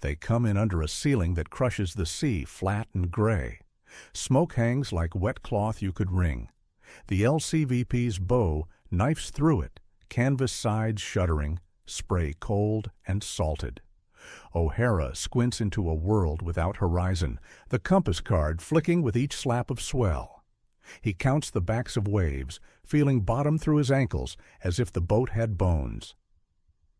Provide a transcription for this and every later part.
They come in under a ceiling that crushes the sea flat and gray. Smoke hangs like wet cloth you could wring. The LCVP's bow knifes through it, canvas sides shuddering, spray cold and salted. O'Hara squints into a world without horizon, the compass card flicking with each slap of swell. He counts the backs of waves, feeling bottom through his ankles as if the boat had bones.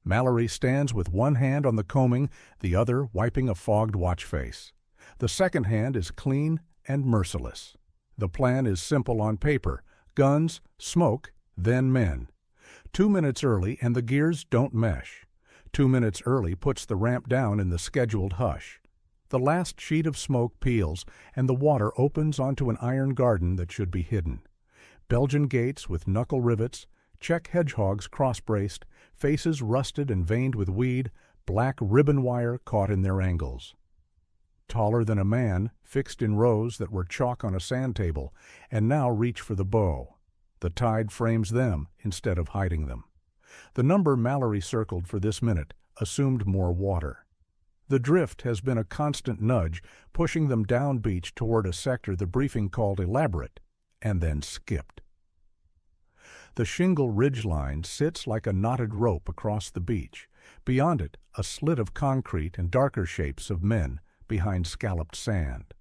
Mallory stands with one hand on the combing, the other wiping a fogged watch face. The second hand is clean and merciless. The plan is simple on paper: guns, smoke, then men. 2 minutes early and the gears don't mesh. 2 minutes early puts the ramp down in the scheduled hush. The last sheet of smoke peels, and the water opens onto an iron garden that should be hidden. Belgian gates with knuckle rivets, Czech hedgehogs cross-braced, faces rusted and veined with weed, black ribbon wire caught in their angles. Taller than a man, fixed in rows that were chalk on a sand table, and now reach for the bow. The tide frames them instead of hiding them. The number Mallory circled for this minute assumed more water. The drift has been a constant nudge, pushing them down beach toward a sector the briefing called elaborate, and then skipped. The shingle ridgeline sits like a knotted rope across the beach. Beyond it, a slit of concrete and darker shapes of men behind scalloped sand.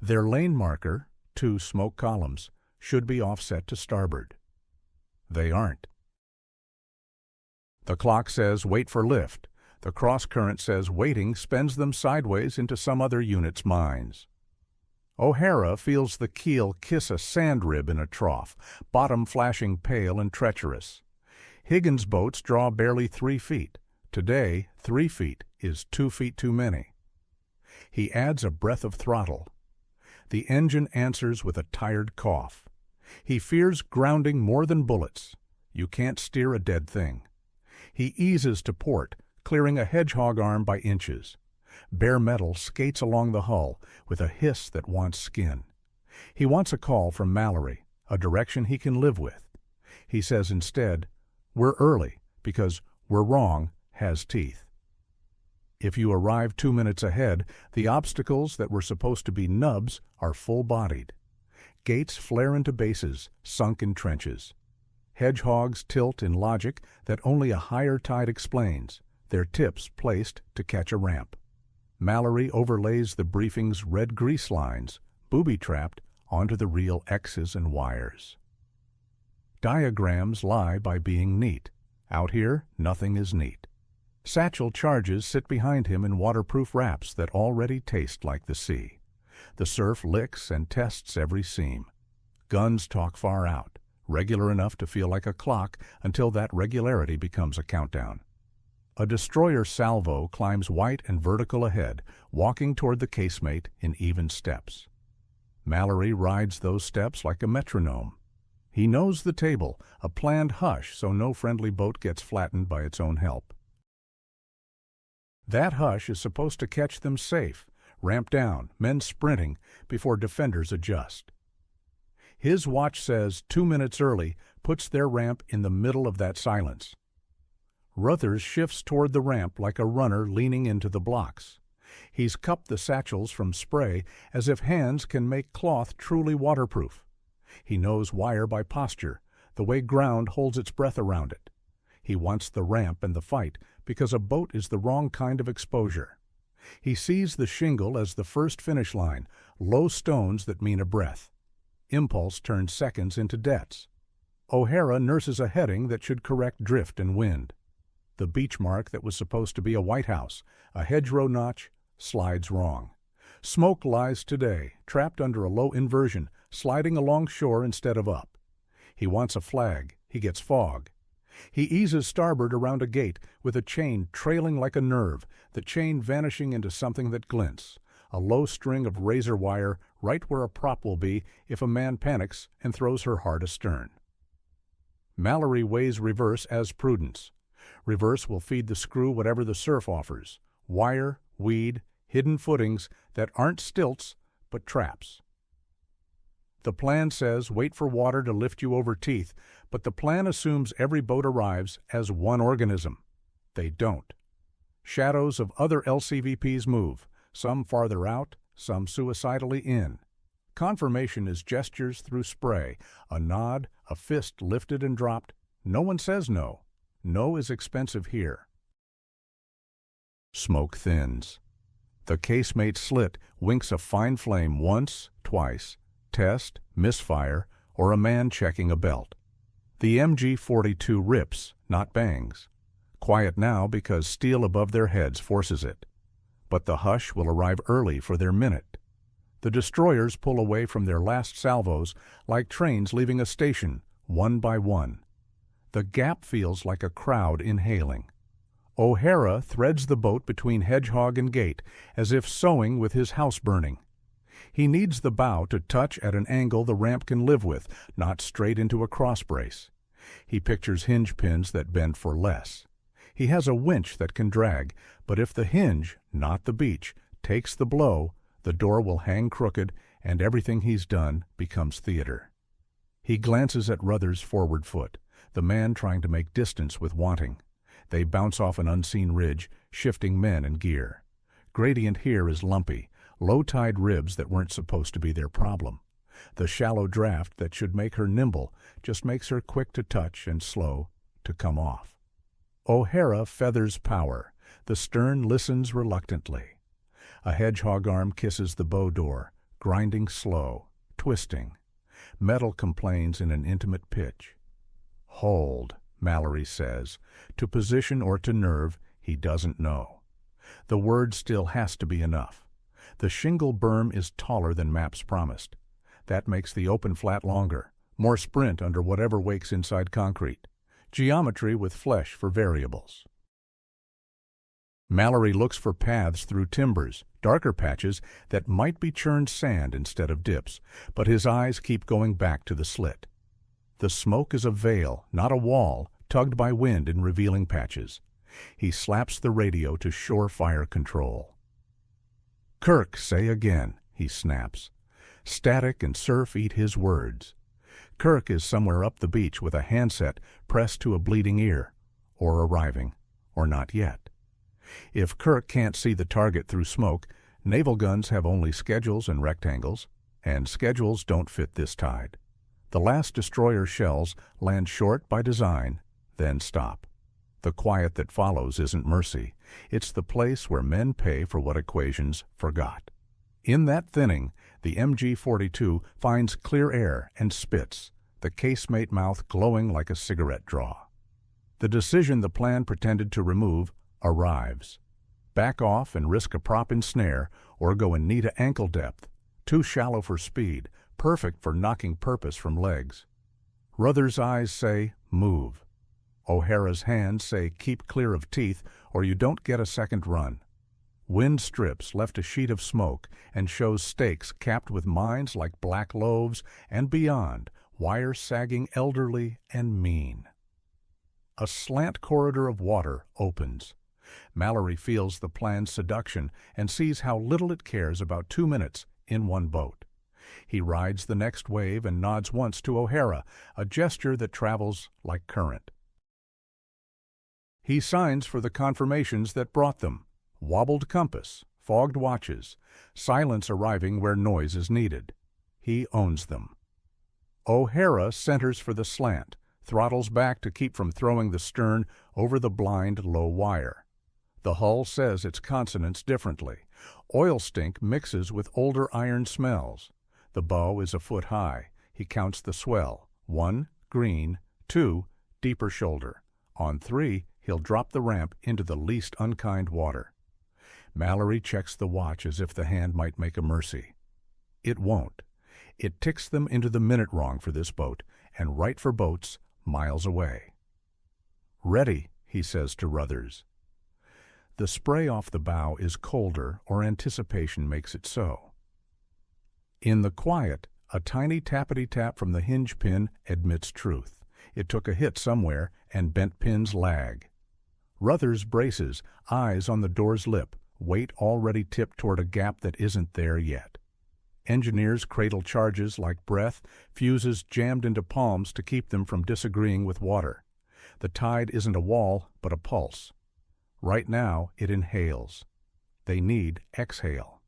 Their lane marker, 2 smoke columns, should be offset to starboard. They aren't. The clock says wait for lift. The cross-current says waiting spends them sideways into some other unit's minds. O'Hara feels the keel kiss a sand rib in a trough, bottom flashing pale and treacherous. Higgins' boats draw barely 3 feet. Today, 3 feet is 2 feet too many. He adds a breath of throttle. The engine answers with a tired cough. He fears grounding more than bullets. You can't steer a dead thing. He eases to port, clearing a hedgehog arm by inches. Bare metal skates along the hull with a hiss that wants skin. He wants a call from Mallory, a direction he can live with. He says instead, "We're early, because we're wrong has teeth." If you arrive 2 minutes ahead, the obstacles that were supposed to be nubs are full-bodied. Gates flare into bases, sunk in trenches. Hedgehogs tilt in logic that only a higher tide explains, their tips placed to catch a ramp. Mallory overlays the briefing's red grease lines, booby-trapped, onto the real X's and wires. Diagrams lie by being neat. Out here, nothing is neat. Satchel charges sit behind him in waterproof wraps that already taste like the sea. The surf licks and tests every seam. Guns talk far out, regular enough to feel like a clock until that regularity becomes a countdown. A destroyer salvo climbs white and vertical ahead, walking toward the casemate in even steps. Mallory rides those steps like a metronome. He knows the table, a planned hush so no friendly boat gets flattened by its own help. That hush is supposed to catch them safe, ramp down, men sprinting, before defenders adjust. His watch says 2 minutes early puts their ramp in the middle of that silence. Ruthers shifts toward the ramp like a runner leaning into the blocks. He's cupped the satchels from spray as if hands can make cloth truly waterproof. He knows wire by posture, the way ground holds its breath around it. He wants the ramp and the fight because a boat is the wrong kind of exposure. He sees the shingle as the first finish line, low stones that mean a breath. Impulse turns seconds into debts. O'Hara nurses a heading that should correct drift and wind. The beach mark that was supposed to be a White House, a hedgerow notch, slides wrong. Smoke lies today, trapped under a low inversion, sliding along shore instead of up. He wants a flag. He gets fog. He eases starboard around a gate with a chain trailing like a nerve, the chain vanishing into something that glints, a low string of razor wire right where a prop will be if a man panics and throws her hard astern. Mallory weighs reverse as prudence. Reverse will feed the screw whatever the surf offers, wire, weed, hidden footings that aren't stilts but traps. The plan says wait for water to lift you over teeth, but the plan assumes every boat arrives as one organism. They don't. Shadows of other LCVPs move, some farther out, some suicidally in. Confirmation is gestures through spray, a nod, a fist lifted and dropped. No one says no. No is expensive here. Smoke thins. The casemate slit winks a fine flame once, twice. Test, misfire, or a man checking a belt. The MG-42 rips, not bangs. Quiet now because steel above their heads forces it. But the hush will arrive early for their minute. The destroyers pull away from their last salvos like trains leaving a station, one by one. The gap feels like a crowd inhaling. O'Hara threads the boat between hedgehog and gate, as if sewing with his house burning. He needs the bow to touch at an angle the ramp can live with, not straight into a cross brace. He pictures hinge pins that bend for less. He has a winch that can drag, but if the hinge, not the beach, takes the blow, the door will hang crooked and everything he's done becomes theater. He glances at Ruther's forward foot, the man trying to make distance with Wanting. They bounce off an unseen ridge, shifting men and gear. Gradient here is lumpy, low-tide ribs that weren't supposed to be their problem. The shallow draft that should make her nimble just makes her quick to touch and slow to come off. O'Hara feathers power. The stern listens reluctantly. A hedgehog arm kisses the bow door, grinding slow, twisting. Metal complains in an intimate pitch. Hold, Mallory says. To position or to nerve, he doesn't know. The word still has to be enough. The shingle berm is taller than maps promised. That makes the open flat longer, more sprint under whatever wakes inside concrete. Geometry with flesh for variables. Mallory looks for paths through timbers, darker patches that might be churned sand instead of dips, but his eyes keep going back to the slit. The smoke is a veil, not a wall, tugged by wind in revealing patches. He slaps the radio to shore-fire control. "Kirk, say again," he snaps. Static and surf eat his words. Kirk is somewhere up the beach with a handset pressed to a bleeding ear, or arriving, or not yet. If Kirk can't see the target through smoke, naval guns have only schedules and rectangles, and schedules don't fit this tide. The last destroyer shells land short by design, then stop. The quiet that follows isn't mercy. It's the place where men pay for what equations forgot. In that thinning, the MG-42 finds clear air and spits, the casemate mouth glowing like a cigarette draw. The decision the plan pretended to remove arrives. Back off and risk a prop in snare, or go in knee to ankle depth, too shallow for speed, perfect for knocking purpose from legs. Ruther's eyes say, move. O'Hara's hands say, keep clear of teeth, or you don't get a second run. Wind strips left a sheet of smoke and shows stakes capped with mines like black loaves, and beyond, wires sagging elderly and mean. A slant corridor of water opens. Mallory feels the plan's seduction and sees how little it cares about 2 minutes in one boat. He rides the next wave and nods once to O'Hara, a gesture that travels like current. He signs for the confirmations that brought them. Wobbled compass, fogged watches, silence arriving where noise is needed. He owns them. O'Hara centers for the slant, throttles back to keep from throwing the stern over the blind low wire. The hull says its consonants differently. Oil stink mixes with older iron smells. The bow is a foot high. He counts the swell. 1, green. 2, deeper shoulder. On 3, he'll drop the ramp into the least unkind water. Mallory checks the watch as if the hand might make a mercy. It won't. It ticks them into the minute wrong for this boat, and right for boats miles away. Ready, he says to Ruthers. The spray off the bow is colder, or anticipation makes it so. In the quiet, a tiny tappity-tap from the hinge pin admits truth. It took a hit somewhere, and bent pins lag. Ruthers braces, eyes on the door's lip, weight already tipped toward a gap that isn't there yet. Engineers cradle charges like breath, fuses jammed into palms to keep them from disagreeing with water. The tide isn't a wall, but a pulse. Right now, it inhales. They need exhale.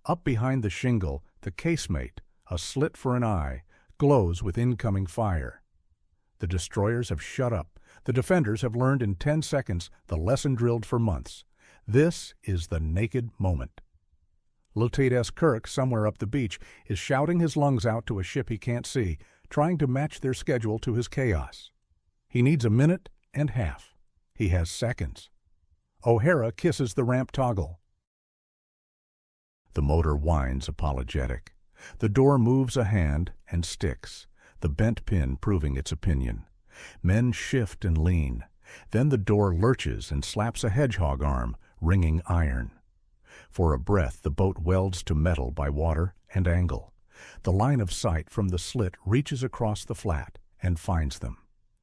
Up behind the shingle, the casemate, a slit for an eye, glows with incoming fire. The destroyers have shut up. The defenders have learned in 10 seconds the lesson drilled for months. This is the naked moment. Lieutenant S. Kirk, somewhere up the beach, is shouting his lungs out to a ship he can't see, trying to match their schedule to his chaos. He needs a minute and half. He has seconds. O'Hara kisses the ramp toggle. The motor whines apologetic. The door moves a hand and sticks, the bent pin proving its opinion. Men shift and lean. Then the door lurches and slaps a hedgehog arm, ringing iron. For a breath, the boat welds to metal by water and angle. The line of sight from the slit reaches across the flat and finds them.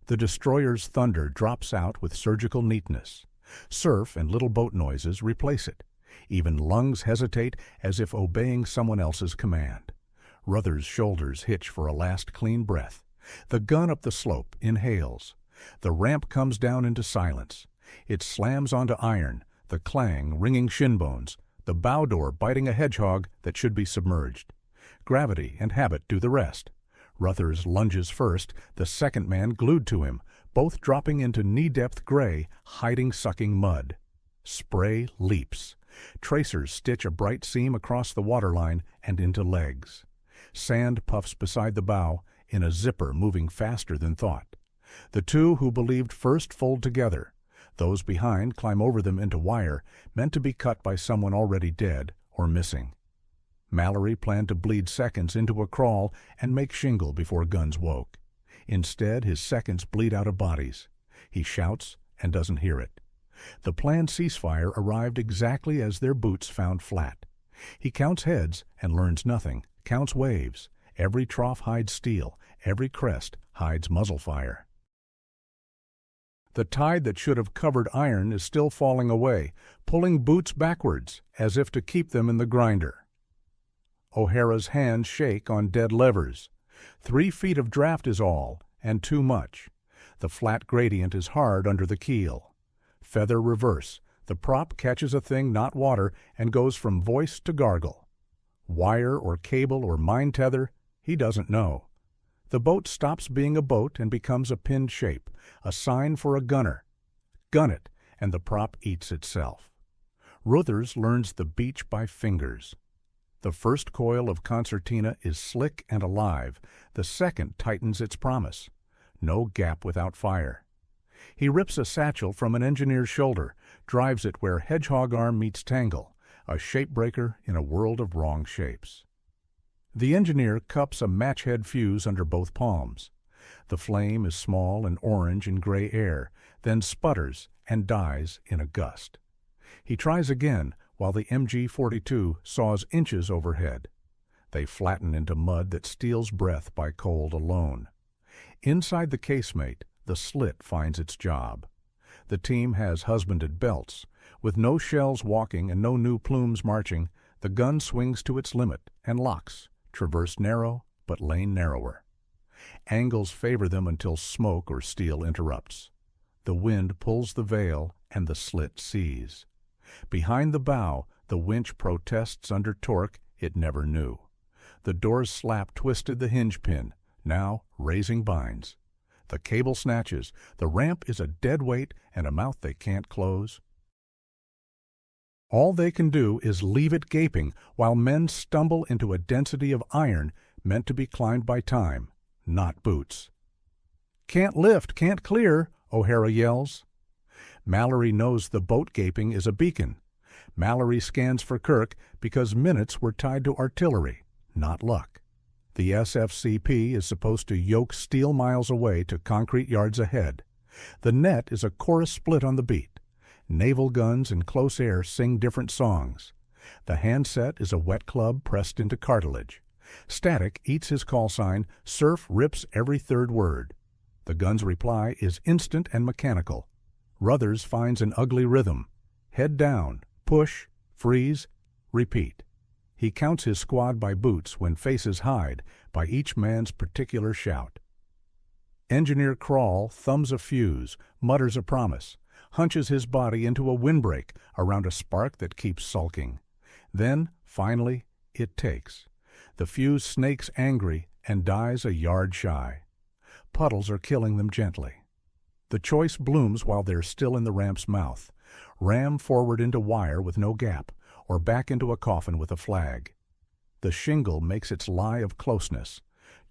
The destroyer's thunder drops out with surgical neatness. Surf and little boat noises replace it. Even lungs hesitate as if obeying someone else's command. Ruther's shoulders hitch for a last clean breath. The gun up the slope inhales. The ramp comes down into silence. It slams onto iron, the clang ringing shin bones, the bow door biting a hedgehog that should be submerged. Gravity and habit do the rest. Ruther's lunges first, the second man glued to him, both dropping into knee-depth gray, hiding-sucking mud. Spray leaps. Tracers stitch a bright seam across the waterline and into legs. Sand puffs beside the bow, in a zipper moving faster than thought. The two who believed first fold together. Those behind climb over them into wire, meant to be cut by someone already dead or missing. Mallory planned to bleed seconds into a crawl and make shingle before guns woke. Instead, his seconds bleed out of bodies. He shouts and doesn't hear it. The planned ceasefire arrived exactly as their boots found flat. He counts heads and learns nothing, counts waves. Every trough hides steel, every crest hides muzzle fire. The tide that should have covered iron is still falling away, pulling boots backwards, as if to keep them in the grinder. O'Hara's hands shake on dead levers. 3 feet of draft is all, and too much. The flat gradient is hard under the keel. Feather reverse. The prop catches a thing not water and goes from voice to gargle. Wire or cable or mine tether, he doesn't know. The boat stops being a boat and becomes a pinned shape, a sign for a gunner. Gun it, and the prop eats itself. Ruthers learns the beach by fingers. The first coil of concertina is slick and alive. The second tightens its promise. No gap without fire. He rips a satchel from an engineer's shoulder, drives it where hedgehog arm meets tangle, a shape breaker in a world of wrong shapes. The engineer cups a match-head fuse under both palms. The flame is small and orange in gray air, then sputters and dies in a gust. He tries again, while the MG-42 saws inches overhead. They flatten into mud that steals breath by cold alone. Inside the casemate, the slit finds its job. The team has husbanded belts. With no shells walking and no new plumes marching, the gun swings to its limit and locks, traverse narrow, but lane narrower. Angles favor them until smoke or steel interrupts. The wind pulls the veil and the slit sees. Behind the bow, the winch protests under torque it never knew. The door's slap twisted the hinge pin, now raising binds. The cable snatches. The ramp is a dead weight and a mouth they can't close. All they can do is leave it gaping while men stumble into a density of iron meant to be climbed by time, not boots. "Can't lift, can't clear," O'Hara yells. Mallory knows the boat gaping is a beacon. Mallory scans for Kirk because minutes were tied to artillery, not luck. The SFCP is supposed to yoke steel miles away to concrete yards ahead. The net is a chorus split on the beat. Naval guns in close air sing different songs. The handset is a wet club pressed into cartilage. Static eats his call sign, surf rips every third word. The gun's reply is instant and mechanical. Ruthers finds an ugly rhythm. Head down, push, freeze, repeat. He counts his squad by boots when faces hide, by each man's particular shout. Engineer Crawl thumbs a fuse, mutters a promise. hunches his body into a windbreak around a spark that keeps sulking. Then, finally, it takes. The fuse snakes angry and dies a yard shy. Puddles are killing them gently. The choice blooms while they're still in the ramp's mouth. Ram forward into wire with no gap, or back into a coffin with a flag. The shingle makes its lie of closeness,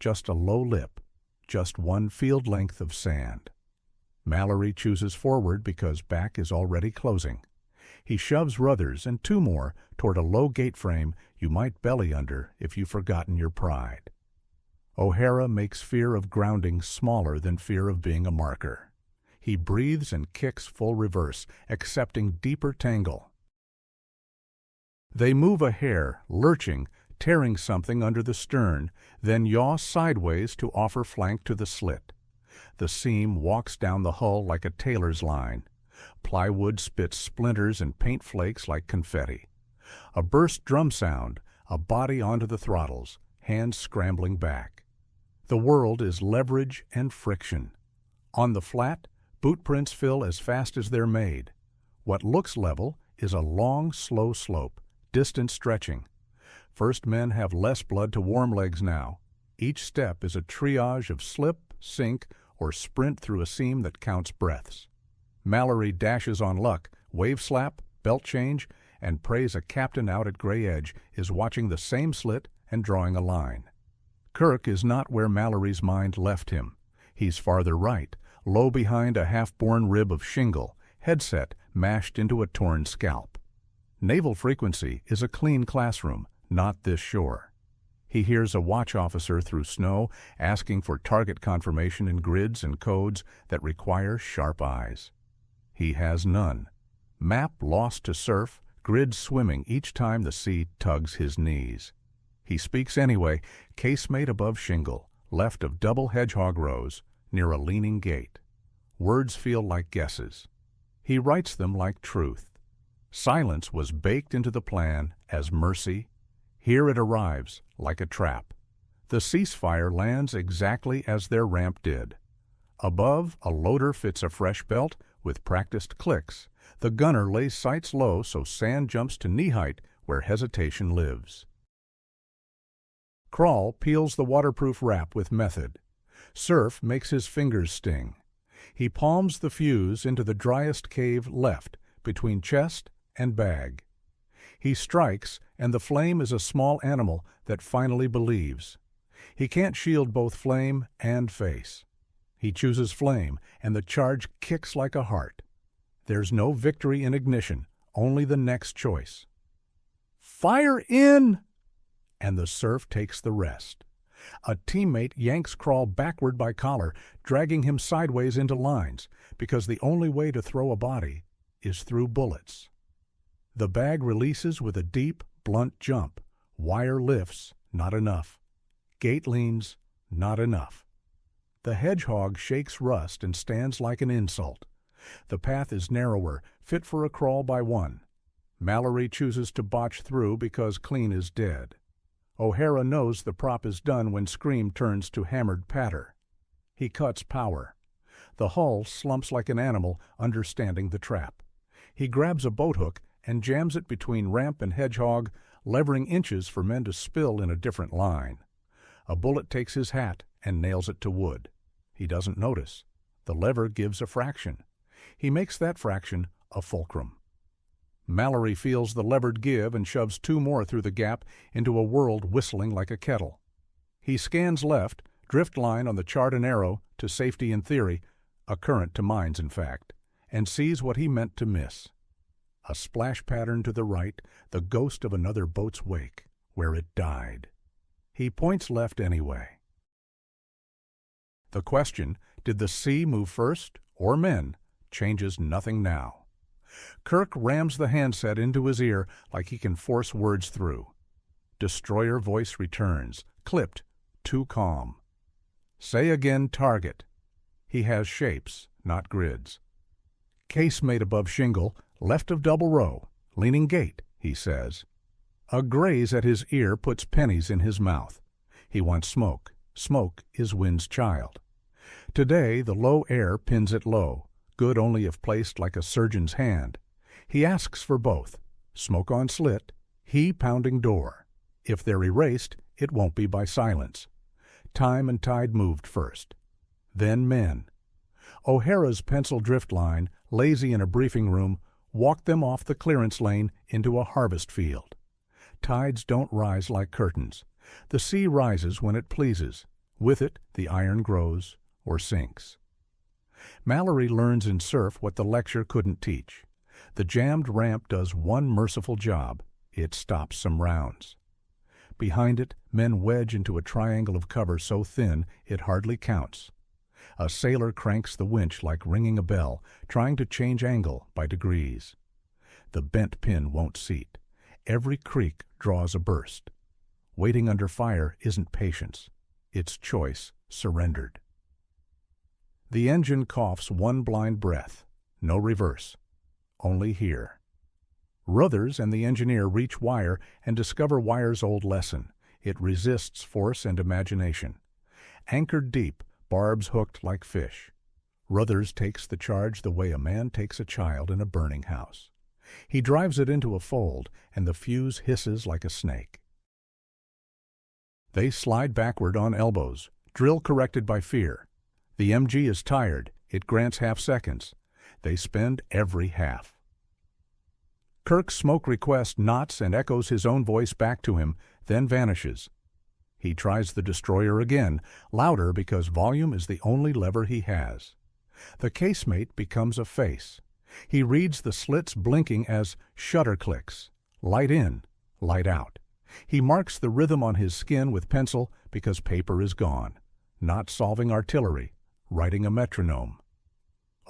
just a low lip, just one field length of sand. Mallory chooses forward because back is already closing. He shoves Ruthers and two more toward a low gate frame you might belly under if you've forgotten your pride. O'Hara makes fear of grounding smaller than fear of being a marker. He breathes and kicks full reverse, accepting deeper tangle. They move a hair, lurching, tearing something under the stern, then yaw sideways to offer flank to the slit. The seam walks down the hull like a tailor's line. Plywood spits splinters and paint flakes like confetti. A burst drum sound, a body onto the throttles, hands scrambling back. The world is leverage and friction. On the flat, boot prints fill as fast as they're made. What looks level is a long, slow slope, distance stretching. First men have less blood to warm legs now. Each step is a triage of slip, sink, or sprint through a seam that counts breaths. Mallory dashes on luck, wave slap, belt change, and prays a captain out at Gray Edge is watching the same slit and drawing a line. Kirk is not where Mallory's mind left him. He's farther right, low behind a half-born rib of shingle, headset mashed into a torn scalp. Naval frequency is a clean classroom, not this shore. He hears a watch officer through snow asking for target confirmation in grids and codes that require sharp eyes. He has none. Map lost to surf, grid swimming each time the sea tugs his knees. He speaks anyway, casemate above shingle, left of double hedgehog rows, near a leaning gate. Words feel like guesses. He writes them like truth. Silence was baked into the plan as mercy. Here it arrives, like a trap. The ceasefire lands exactly as their ramp did. Above, a loader fits a fresh belt with practiced clicks. The gunner lays sights low so sand jumps to knee height where hesitation lives. Crawl peels the waterproof wrap with method. Surf makes his fingers sting. He palms the fuse into the driest cave left, between chest and bag. He strikes, and the flame is a small animal that finally believes. He can't shield both flame and face. He chooses flame, and the charge kicks like a heart. There's no victory in ignition, only the next choice. Fire in! And the surf takes the rest. A teammate yanks Crawl backward by collar, dragging him sideways into lines, because the only way to throw a body is through bullets. The bag releases with a deep, blunt jump. Wire lifts, not enough. Gate leans, not enough. The hedgehog shakes rust and stands like an insult. The path is narrower, fit for a crawl by one. Mallory chooses to botch through because clean is dead. O'Hara knows the prop is done when Scream turns to hammered patter. He cuts power. The hull slumps like an animal understanding the trap. He grabs a boathook and jams it between ramp and hedgehog, levering inches for men to spill in a different line. A bullet takes his hat and nails it to wood. He doesn't notice. The lever gives a fraction. He makes that fraction a fulcrum. Mallory feels the levered give and shoves two more through the gap into a world whistling like a kettle. He scans left, drift line on the chart and arrow to safety in theory, a current to mines in fact, and sees what he meant to miss. A splash pattern to the right, the ghost of another boat's wake, where it died. He points left anyway. The question, did the sea move first, or men, changes nothing now. Kirk rams the handset into his ear like he can force words through. Destroyer voice returns, clipped, too calm. Say again target. He has shapes, not grids. Casemate above shingle, left of double row, leaning gate, he says. A graze at his ear puts pennies in his mouth. He wants smoke. Smoke is wind's child. Today the low air pins it low. good only if placed like a surgeon's hand. He asks for both. Smoke on slit, he pounding door. If they're erased, it won't be by silence. Time and tide moved first. Then men. O'Hara's pencil drift line, lazy in a briefing room, walked them off the clearance lane into a harvest field. Tides don't rise like curtains. The sea rises when it pleases. With it, the iron grows or sinks. Mallory learns in surf what the lecture couldn't teach. The jammed ramp does one merciful job. It stops some rounds. Behind it, men wedge into a triangle of cover so thin it hardly counts. A sailor cranks the winch like ringing a bell, trying to change angle by degrees. The bent pin won't seat. Every creak draws a burst. Waiting under fire isn't patience. It's choice surrendered. The engine coughs one blind breath. No reverse. Only here. Ruthers and the engineer reach wire and discover wire's old lesson. It resists force and imagination. Anchored deep, barbs hooked like fish. Ruthers takes the charge the way a man takes a child in a burning house. He drives it into a fold, and the fuse hisses like a snake. They slide backward on elbows, drill corrected by fear. The MG is tired. It grants half seconds. They spend every half. Kirk's smoke request knots and echoes his own voice back to him, then vanishes. He tries the destroyer again, louder because volume is the only lever he has. The casemate becomes a face. He reads the slits blinking as shutter clicks. Light in, light out. He marks the rhythm on his skin with pencil because paper is gone. Not solving artillery, writing a metronome.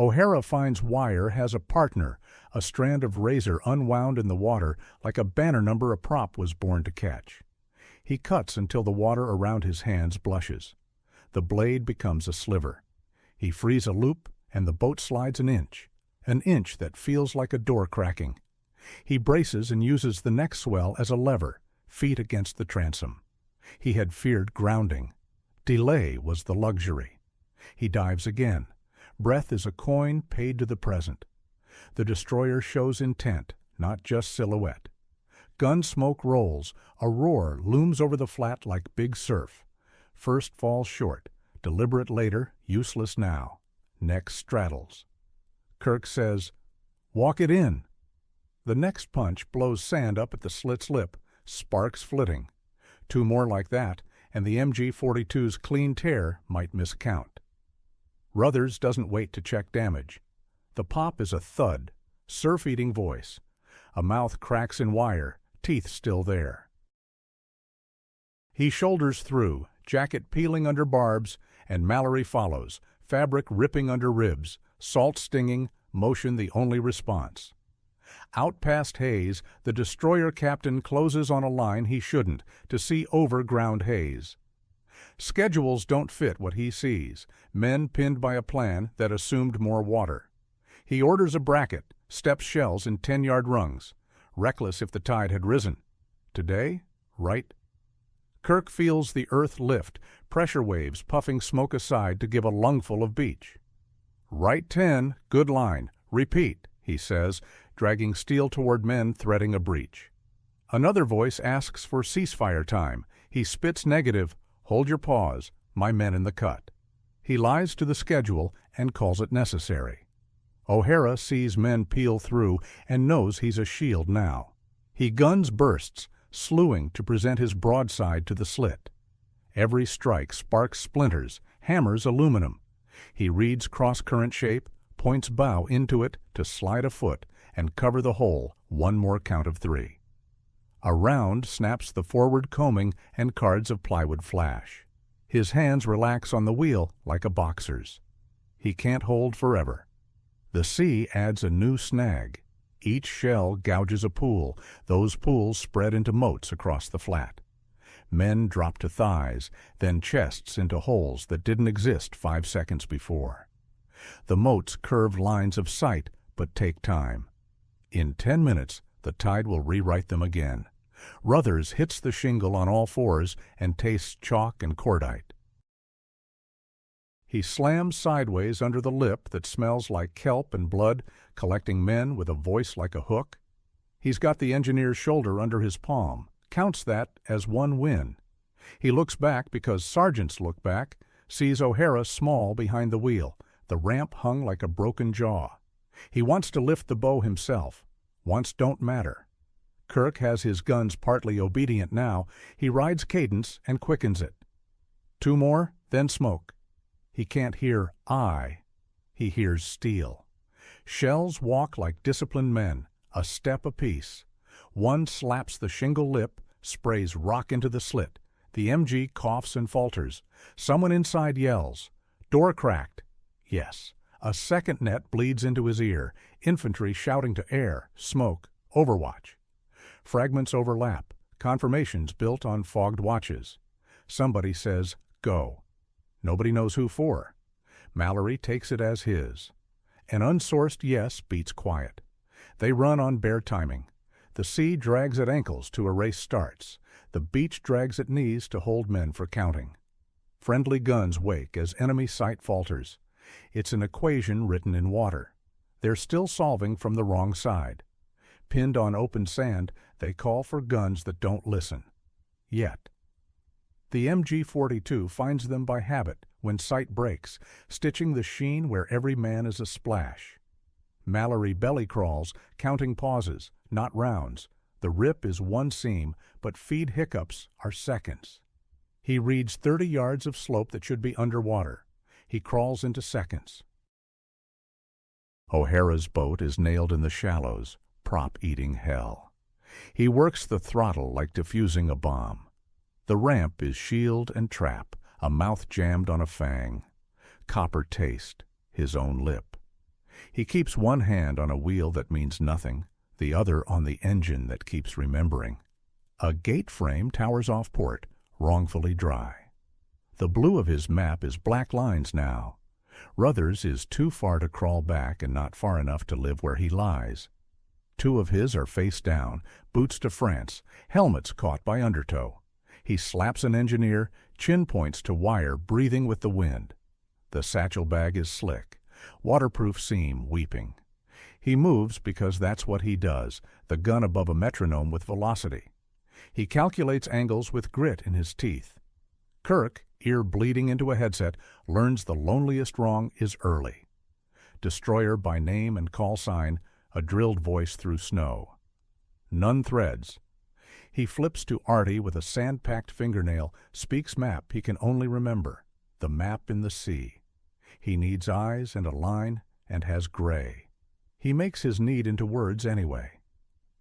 O'Hara finds wire has a partner, a strand of razor unwound in the water like a banner number a prop was born to catch. He cuts until the water around his hands blushes. The blade becomes a sliver. He frees a loop and the boat slides an inch that feels like a door cracking. He braces and uses the neck swell as a lever, feet against the transom. He had feared grounding. Delay was the luxury. He dives again. Breath is a coin paid to the present. The destroyer shows intent, not just silhouette. Gun smoke rolls. A roar looms over the flat like big surf. First falls short. Deliberate later, useless now. Next straddles. Kirk says, "Walk it in." The next punch blows sand up at the slit's lip, sparks flitting. Two more like that, and the MG-42's clean tear might miscount. Ruthers doesn't wait to check damage. The pop is a thud, surf-eating voice. A mouth cracks in wire, teeth still there. He shoulders through, jacket peeling under barbs, and Mallory follows, fabric ripping under ribs, salt stinging, motion the only response. Out past haze, the destroyer captain closes on a line he shouldn't to see over ground haze. Schedules don't fit what he sees, men pinned by a plan that assumed more water. He orders a bracket, steps shells in 10-yard rungs, reckless if the tide had risen. Today, right? Kirk feels the earth lift, pressure waves puffing smoke aside to give a lungful of beach. Right 10, good line, repeat, he says, dragging steel toward men threading a breach. Another voice asks for ceasefire time. He spits negative, hold your pause, my men in the cut. He lies to the schedule and calls it necessary. O'Hara sees men peel through and knows he's a shield now. He guns bursts, slewing to present his broadside to the slit. Every strike sparks splinters, hammers aluminum. He reads cross-current shape, points bow into it to slide a foot and cover the hole, one more count of 3. A round snaps the forward combing and cards of plywood flash. His hands relax on the wheel like a boxer's. He can't hold forever. The sea adds a new snag. Each shell gouges a pool. Those pools spread into moats across the flat. Men drop to thighs, then chests into holes that didn't exist 5 seconds before. The moats curve lines of sight, but take time. In 10 minutes, the tide will rewrite them again. Ruthers hits the shingle on all fours and tastes chalk and cordite. He slams sideways under the lip that smells like kelp and blood, collecting men with a voice like a hook. He's got the engineer's shoulder under his palm, counts that as one win. He looks back because sergeants look back, sees O'Hara small behind the wheel, the ramp hung like a broken jaw. He wants to lift the bow himself. Wants don't matter. Kirk has his guns partly obedient now. He rides cadence and quickens it. 2 more, then smoke. He can't hear I. He hears steel. Shells walk like disciplined men, a step apiece. One slaps the shingle lip, sprays rock into the slit. The MG coughs and falters. Someone inside yells. Door cracked. Yes. A second net bleeds into his ear. Infantry shouting to air, smoke, overwatch. Fragments overlap. Confirmations built on fogged watches. Somebody says, go. Nobody knows who for. Mallory takes it as his. An unsourced yes beats quiet. They run on bare timing. The sea drags at ankles to a race starts. The beach drags at knees to hold men for counting. Friendly guns wake as enemy sight falters. It's an equation written in water. They're still solving from the wrong side. Pinned on open sand, they call for guns that don't listen. Yet. The MG-42 finds them by habit when sight breaks, stitching the sheen where every man is a splash. Mallory belly crawls, counting pauses, not rounds. The rip is one seam, but feed hiccups are seconds. He reads 30 yards of slope that should be underwater. He crawls into seconds. O'Hara's boat is nailed in the shallows, prop-eating hell. He works the throttle like diffusing a bomb. The ramp is shield and trap, a mouth jammed on a fang. Copper taste, his own lip. He keeps one hand on a wheel that means nothing, the other on the engine that keeps remembering. A gate frame towers off port, wrongfully dry. The blue of his map is black lines now. Ruther's is too far to crawl back and not far enough to live where he lies. 2 of his are face down, boots to France, helmets caught by undertow. He slaps an engineer, chin points to wire, breathing with the wind. The satchel bag is slick, waterproof seam weeping. He moves because that's what he does, the gun above a metronome with velocity. He calculates angles with grit in his teeth. Kirk, ear bleeding into a headset, learns the loneliest wrong is early. Destroyer by name and call sign, a drilled voice through snow. None threads. He flips to Artie with a sand-packed fingernail, speaks map he can only remember, the map in the sea. He needs eyes and a line and has gray. He makes his need into words anyway.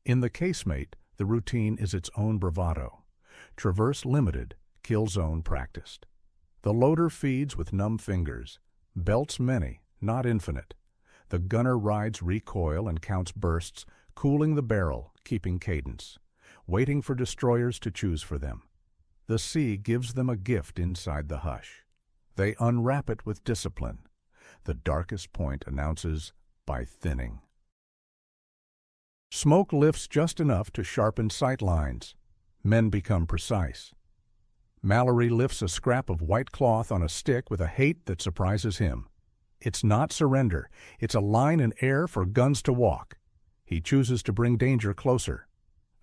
In the casemate, the routine is its own bravado. Traverse limited, kill zone practiced. The loader feeds with numb fingers. Belts many, not infinite. The gunner rides recoil and counts bursts, cooling the barrel, keeping cadence. Waiting for destroyers to choose for them. The sea gives them a gift inside the hush. They unwrap it with discipline. The darkest point announces by thinning. Smoke lifts just enough to sharpen sight lines. Men become precise. Mallory lifts a scrap of white cloth on a stick with a hate that surprises him. It's not surrender. It's a line in air for guns to walk. He chooses to bring danger closer.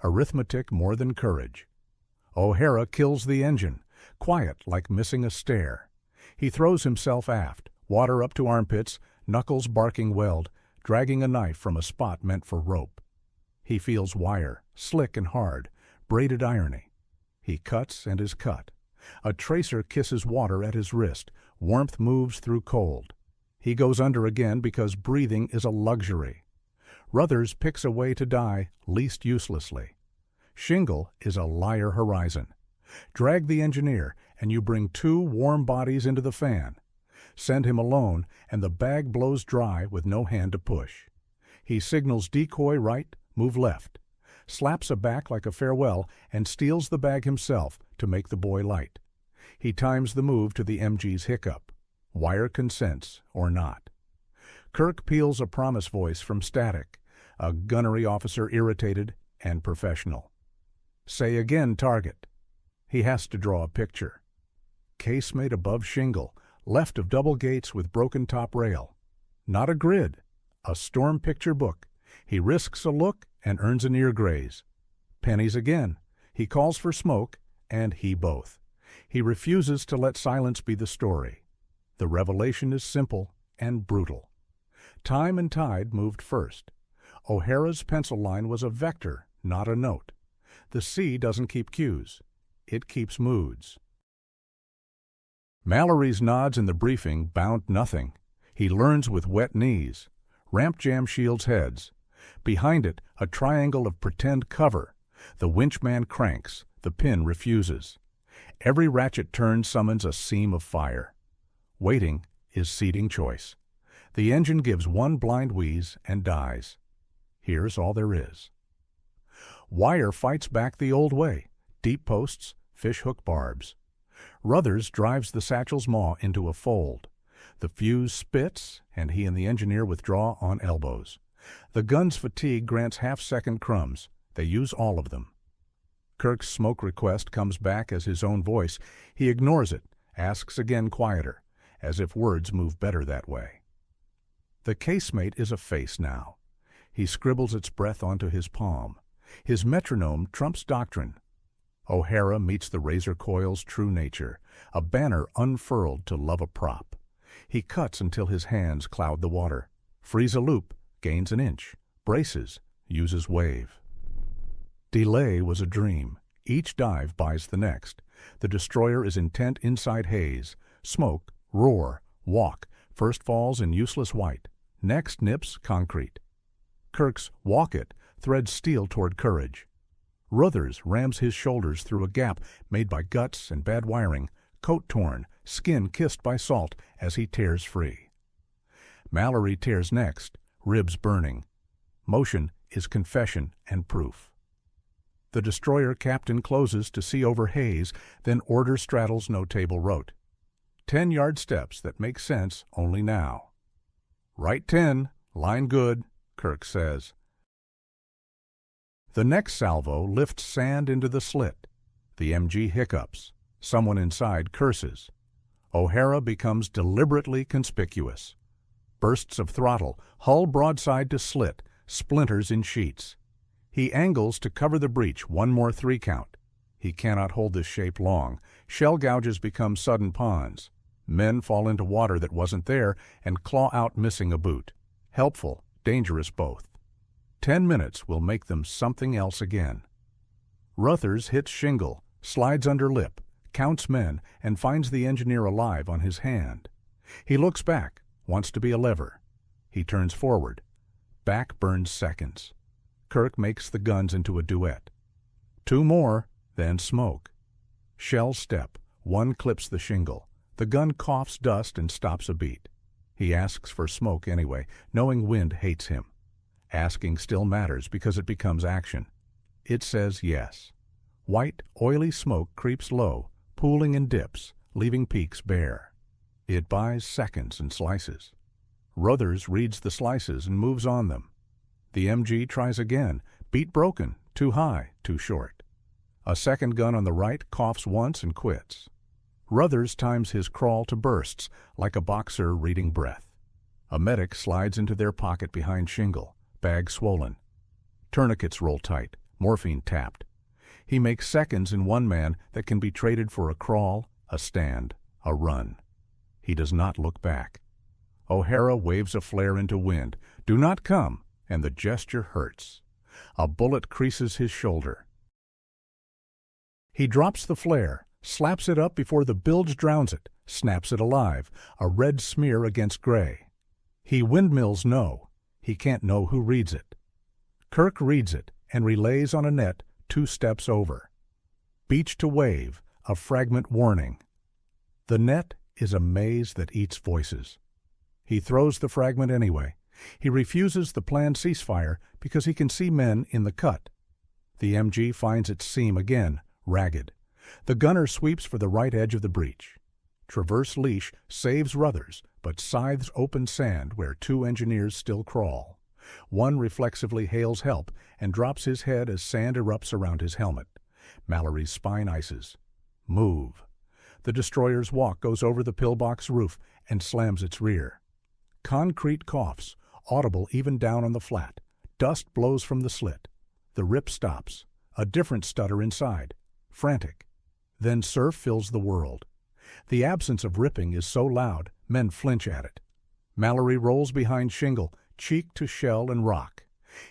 Arithmetic more than courage. O'Hara kills the engine, quiet like missing a stair. He throws himself aft, water up to armpits, knuckles barking weld, dragging a knife from a spot meant for rope. He feels wire, slick and hard, braided irony. He cuts and is cut. A tracer kisses water at his wrist. Warmth moves through cold. He goes under again because breathing is a luxury. Ruther's picks a way to die least uselessly. Shingle is a liar horizon. Drag the engineer, and you bring 2 warm bodies into the fan. Send him alone, and the bag blows dry with no hand to push. He signals decoy right, move left. Slaps a back like a farewell, and steals the bag himself to make the boy light. He times the move to the MG's hiccup. Wire consents or not. Kirk peels a promise voice from static, a gunnery officer irritated and professional. Say again, target. He has to draw a picture. Casemate above shingle, left of double gates with broken top rail. Not a grid, a storm picture book. He risks a look and earns an ear graze. Pennies again. He calls for smoke, and he both. He refuses to let silence be the story. The revelation is simple and brutal. Time and tide moved first. O'Hara's pencil line was a vector, not a note. The sea doesn't keep cues. It keeps moods. Mallory's nods in the briefing bound nothing. He learns with wet knees. Ramp jam shields heads. Behind it, a triangle of pretend cover. The winchman cranks. The pin refuses. Every ratchet turn summons a seam of fire. Waiting is seating choice. The engine gives one blind wheeze and dies. Here's all there is. Wire fights back the old way. Deep posts, fishhook barbs. Ruthers drives the satchel's maw into a fold. The fuse spits, and he and the engineer withdraw on elbows. The gun's fatigue grants half-second crumbs. They use all of them. Kirk's smoke request comes back as his own voice. He ignores it, asks again quieter, as if words move better that way. The casemate is a face now. He scribbles its breath onto his palm. His metronome trumps doctrine. O'Hara meets the razor coil's true nature, a banner unfurled to love a prop. He cuts until his hands cloud the water, frees a loop, gains an inch, braces, uses wave. Delay was a dream. Each dive buys the next. The destroyer is intent inside haze. Smoke, roar, walk, first falls in useless white. Next nips concrete. Kirk's walk it threads steel toward courage. Ruthers rams his shoulders through a gap made by guts and bad wiring, coat torn, skin kissed by salt as he tears free. Mallory tears next, ribs burning. Motion is confession and proof. The destroyer captain closes to see over haze, then order straddles no table rote. 10-yard steps that make sense only now. Right 10, line good, Kirk says. The next salvo lifts sand into the slit. The MG hiccups. Someone inside curses. O'Hara becomes deliberately conspicuous. Bursts of throttle, hull broadside to slit, splinters in sheets. He angles to cover the breach, one more 3 count. He cannot hold this shape long. Shell gouges become sudden ponds. Men fall into water that wasn't there and claw out missing a boot. Helpful, dangerous both. 10 minutes will make them something else again. Ruthers hits shingle, slides under lip, counts men, and finds the engineer alive on his hand. He looks back, wants to be a lever. He turns forward. Back burns seconds. Kirk makes the guns into a duet. 2 more, then smoke. Shell step, one clips the shingle. The gun coughs dust and stops a beat. He asks for smoke anyway, knowing wind hates him. Asking still matters because it becomes action. It says yes. White, oily smoke creeps low, pooling in dips, leaving peaks bare. It buys seconds and slices. Ruthers reads the slices and moves on them. The MG tries again, beat broken, too high, too short. A second gun on the right coughs once and quits. Ruthers times his crawl to bursts, like a boxer reading breath. A medic slides into their pocket behind shingle, bag swollen. Tourniquets roll tight, morphine tapped. He makes seconds in one man that can be traded for a crawl, a stand, a run. He does not look back. O'Hara waves a flare into wind. Do not come, and the gesture hurts. A bullet creases his shoulder. He drops the flare, slaps it up before the bilge drowns it, snaps it alive, a red smear against gray. He windmills no. He can't know who reads it. Kirk reads it and relays on a net 2 steps over. Beach to wave, a fragment warning. The net is a maze that eats voices. He throws the fragment anyway. He refuses the planned ceasefire because he can see men in the cut. The MG finds its seam again, ragged. The gunner sweeps for the right edge of the breach. Traverse leash saves Ruthers, but scythes open sand where 2 engineers still crawl. One reflexively hails help and drops his head as sand erupts around his helmet. Mallory's spine ices. Move. The destroyer's walk goes over the pillbox roof and slams its rear. Concrete coughs, audible even down on the flat. Dust blows from the slit. The rip stops. A different stutter inside. Frantic. Then surf fills the world. The absence of ripping is so loud, men flinch at it. Mallory rolls behind shingle, cheek to shell and rock.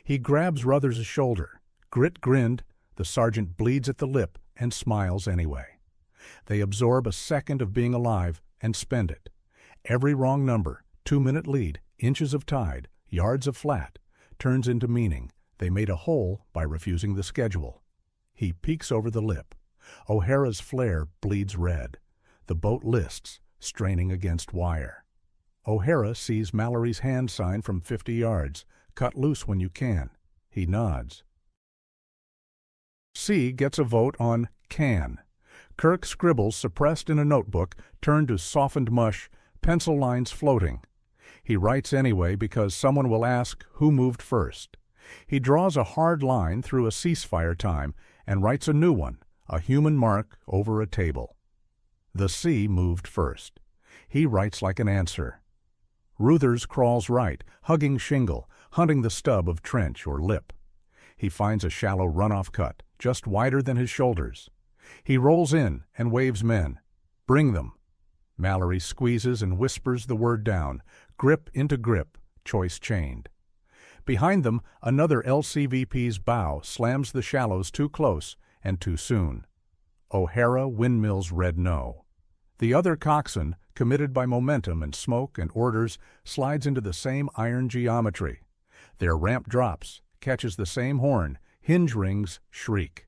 He grabs Ruthers's shoulder. Grit grinned. The sergeant bleeds at the lip and smiles anyway. They absorb a second of being alive and spend it. Every wrong number, 2-minute lead, inches of tide, yards of flat, turns into meaning. They made a hole by refusing the schedule. He peeks over the lip. O'Hara's flare bleeds red. The boat lists, straining against wire. O'Hara sees Mallory's hand sign from 50 yards. Cut loose when you can. He nods. C gets a vote on can. Kirk scribbles suppressed in a notebook, turned to softened mush, pencil lines floating. He writes anyway because someone will ask who moved first. He draws a hard line through a ceasefire time and writes a new one, a human mark over a table. The C moved first. He writes like an answer. Ruthers crawls right, hugging shingle, hunting the stub of trench or lip. He finds a shallow runoff cut, just wider than his shoulders. He rolls in and waves men. Bring them. Mallory squeezes and whispers the word down, grip into grip, choice chained. Behind them, another LCVP's bow slams the shallows too close and too soon. O'Hara windmills red no. The other coxswain, committed by momentum and smoke and orders, slides into the same iron geometry. Their ramp drops, catches the same horn, hinge rings shriek.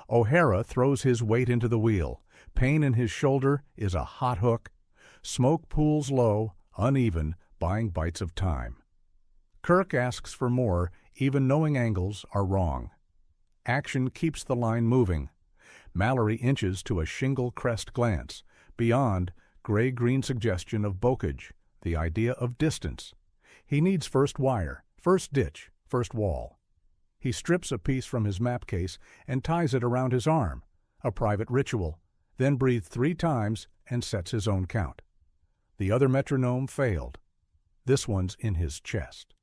O'Hara throws his weight into the wheel. Pain in his shoulder is a hot hook. Smoke pools low, uneven, buying bites of time. Kirk asks for more, even knowing angles are wrong. Action keeps the line moving. Mallory inches to a shingle crest glance. Beyond, gray-green suggestion of bocage, the idea of distance. He needs first wire, first ditch, first wall. He strips a piece from his map case and ties it around his arm, a private ritual, then breathes 3 times and sets his own count. The other metronome failed. This one's in his chest.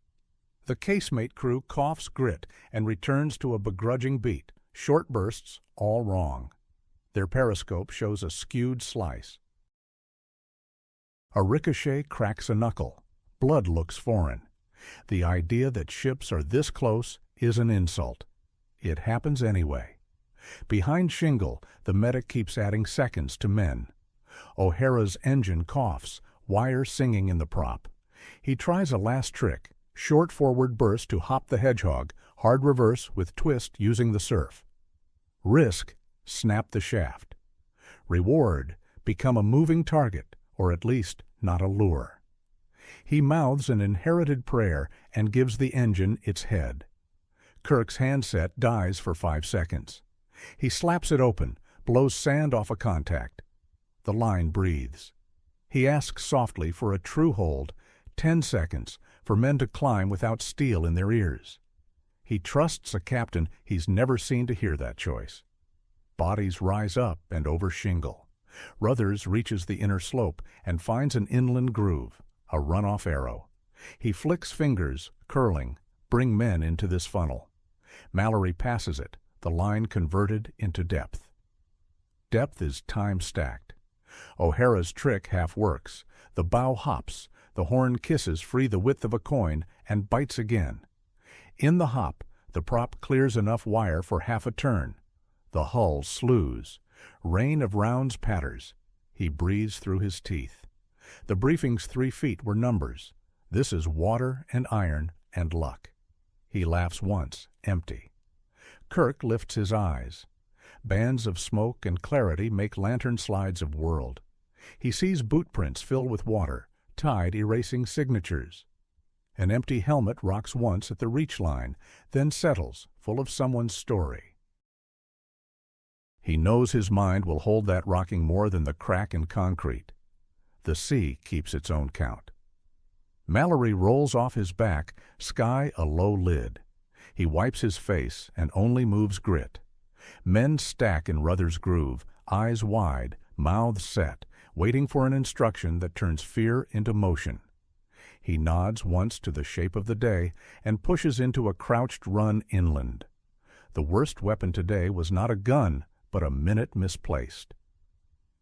The casemate crew coughs grit and returns to a begrudging beat, short bursts, all wrong. Their periscope shows a skewed slice. A ricochet cracks a knuckle. Blood looks foreign. The idea that ships are this close is an insult. It happens anyway. Behind shingle, the medic keeps adding seconds to men. O'Hara's engine coughs, wire singing in the prop. He tries a last trick, short forward burst to hop the hedgehog, hard reverse with twist using the surf. Risk, snap the shaft. Reward, become a moving target, or at least not a lure. He mouths an inherited prayer and gives the engine its head. Kirk's handset dies for 5 seconds. He slaps it open, blows sand off a contact. The line breathes. He asks softly for a true hold, 10 seconds, for men to climb without steel in their ears. He trusts a captain he's never seen to hear that choice. Bodies rise up and over shingle. Ruthers reaches the inner slope and finds an inland groove, a runoff arrow. He flicks fingers, curling, bring men into this funnel. Mallory passes it, the line converted into depth. Depth is time-stacked. O'Hara's trick half works. The bow hops, the horn kisses free the width of a coin, and bites again. In the hop, the prop clears enough wire for half a turn. The hull slews. Rain of rounds patters. He breathes through his teeth. The briefing's 3 feet were numbers. This is water and iron and luck. He laughs once, empty. Kirk lifts his eyes. Bands of smoke and clarity make lantern slides of world. He sees boot prints filled with water, tide erasing signatures. An empty helmet rocks once at the reach line, then settles, full of someone's story. He knows his mind will hold that rocking more than the crack in concrete. The sea keeps its own count. Mallory rolls off his back, sky a low lid. He wipes his face and only moves grit. Men stack in Ruthers' groove, eyes wide, mouth set, waiting for an instruction that turns fear into motion. He nods once to the shape of the day and pushes into a crouched run inland. The worst weapon today was not a gun, but a minute misplaced.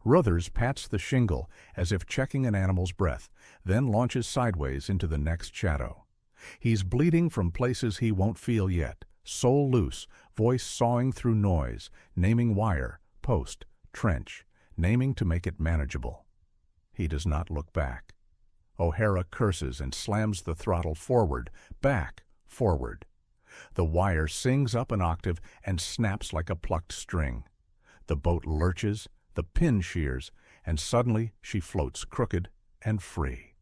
Ruthers pats the shingle as if checking an animal's breath, then launches sideways into the next shadow. He's bleeding from places he won't feel yet, soul loose, voice sawing through noise, naming wire, post, trench, naming to make it manageable. He does not look back. O'Hara curses and slams the throttle forward, back, forward. The wire sings up an octave and snaps like a plucked string. The boat lurches, the pin shears, and suddenly she floats crooked and free.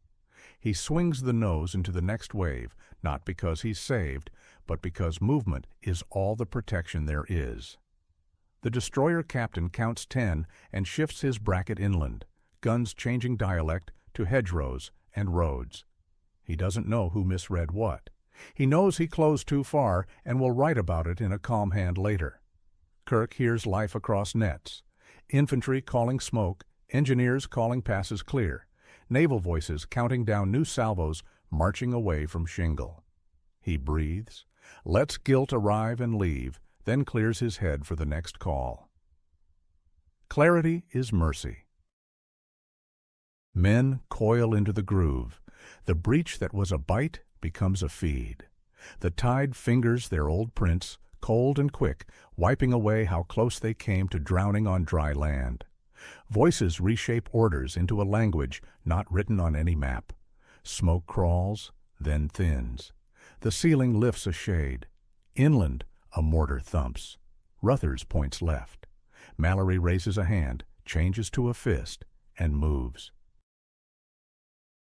He swings the nose into the next wave, not because he's saved, but because movement is all the protection there is. The destroyer captain counts 10 and shifts his bracket inland, guns changing dialect to hedgerows and roads. He doesn't know who misread what. He knows he closed too far and will write about it in a calm hand later. Kirk hears life across nets. Infantry calling smoke, engineers calling passes clear, naval voices counting down new salvos marching away from shingle. He breathes, lets guilt arrive and leave, then clears his head for the next call. Clarity is mercy. Men coil into the groove. The breach that was a bite becomes a feed. The tide fingers their old prints, cold and quick, wiping away how close they came to drowning on dry land. Voices reshape orders into a language not written on any map. Smoke crawls, then thins. The ceiling lifts a shade. Inland, a mortar thumps. Ruthers points left. Mallory raises a hand, changes to a fist, and moves.